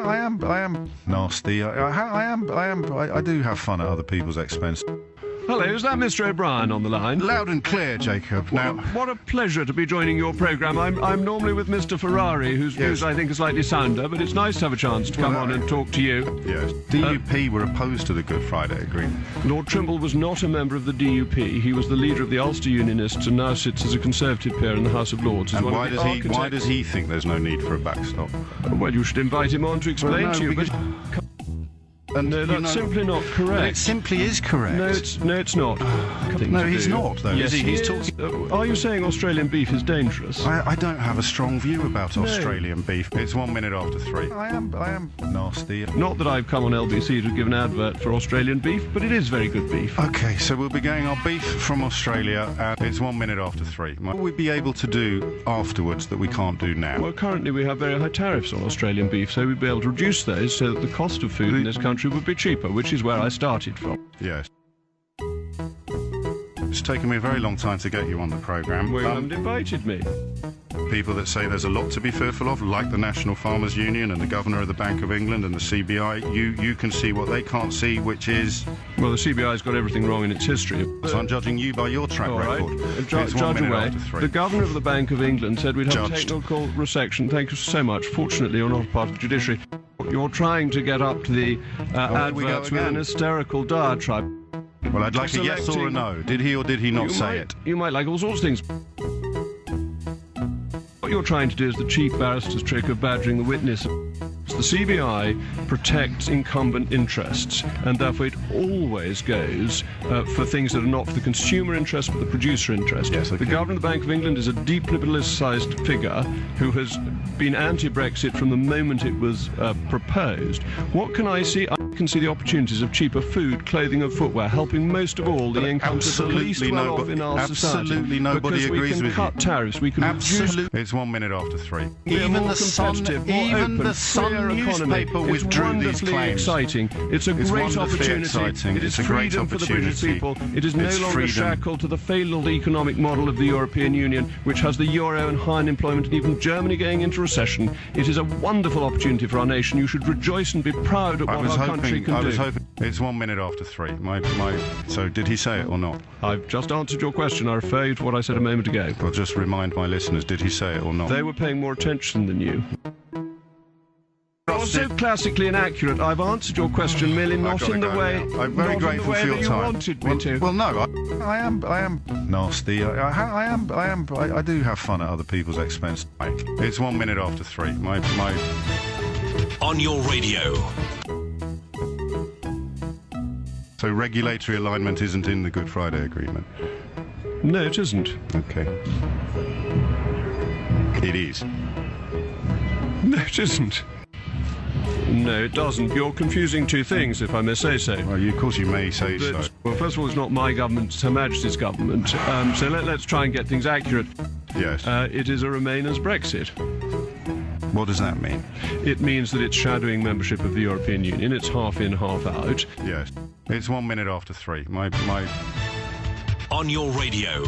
I am nasty. I do have fun at other people's expense. Hello, is that Mr. O'Brien on the line? Loud and clear, Jacob. Now, what a pleasure to be joining your programme. I'm normally with Mr. Ferrari, whose views I think are slightly sounder, but it's nice to have a chance to come on and talk to you. Yes. DUP were opposed to the Good Friday Agreement. Lord Trimble was not a member of the DUP. He was the leader of the Ulster Unionists and now sits as a Conservative peer in the House of Lords. And why does he think there's no need for a backstop? Well, you should invite him on to explain to you, but... No, that's simply not correct. It simply is correct. No, it's not. No, he's not, though. Yes, he's talking... Are you saying Australian beef is dangerous? I don't have a strong view about Australian beef. It's 1 minute after 3. I am nasty. Not that I've come on LBC to give an advert for Australian beef, but it is very good beef. OK, so we'll be getting our beef from Australia, and it's 1 minute after 3. What will we be able to do afterwards that we can't do now? Well, currently we have very high tariffs on Australian beef, so we'd be able to reduce those so that the cost of food in this country would be cheaper, which is where I started from. Yes. It's taken me a very long time to get you on the programme. Well, you haven't invited me. People that say there's a lot to be fearful of, like the National Farmers Union and the Governor of the Bank of England and the CBI, you can see what they can't see, which is... Well, the CBI's got everything wrong in its history. So I'm judging you by your track record. Judge away. The Governor of the Bank of England said we'd have a technical resection. Thank you so much. Fortunately, you're not a part of the judiciary. You're trying to get up to the adverts with an hysterical diatribe. Well, I'd like a yes or a no. Did he or did he not say it? You might like all sorts of things. What you're trying to do is the cheap barrister's trick of badgering the witness. The CBI protects incumbent interests, and therefore it always goes for things that are not for the consumer interest but the producer interest. Yes, okay. The Governor of the Bank of England is a deeply politicised figure who has been anti-Brexit from the moment it was proposed. What can I see? I can see the opportunities of cheaper food, clothing and footwear, helping most of all the incomes that are least well off in our society. Absolutely nobody agrees with you. We can cut tariffs, we can reduce... It's 1 minute after 3. Even the Sun newspaper withdrew these claims. Exciting. It's a great opportunity. It is freedom for the British people. It is no longer shackled to the failed economic model of the European Union, which has the euro and high unemployment and even Germany going into recession. It is a wonderful opportunity for our nation. You should rejoice and be proud of what our country can do. I was hoping. It's 1 minute after 3. So did he say it or not? I've just answered your question. I refer you to what I said a moment ago. I'll just remind my listeners, did he say it or not? They were paying more attention than you. You're so classically inaccurate. I've answered your question merely not in the way. I'm very grateful for your time. Wanted me to. Well, no, I am nasty. I do have fun at other people's expense. It's 1 minute after 3. On your radio. So regulatory alignment isn't in the Good Friday Agreement? No, it isn't. Okay. It is. No, it isn't. No, it doesn't. You're confusing two things, if I may say so. Well, of course you may say so. Well, first of all, it's not my government, it's Her Majesty's government. So let's try and get things accurate. Yes. It is a Remainers Brexit. What does that mean? It means that it's shadowing membership of the European Union. It's half in, half out. Yes. It's 1 minute after 3. On your radio.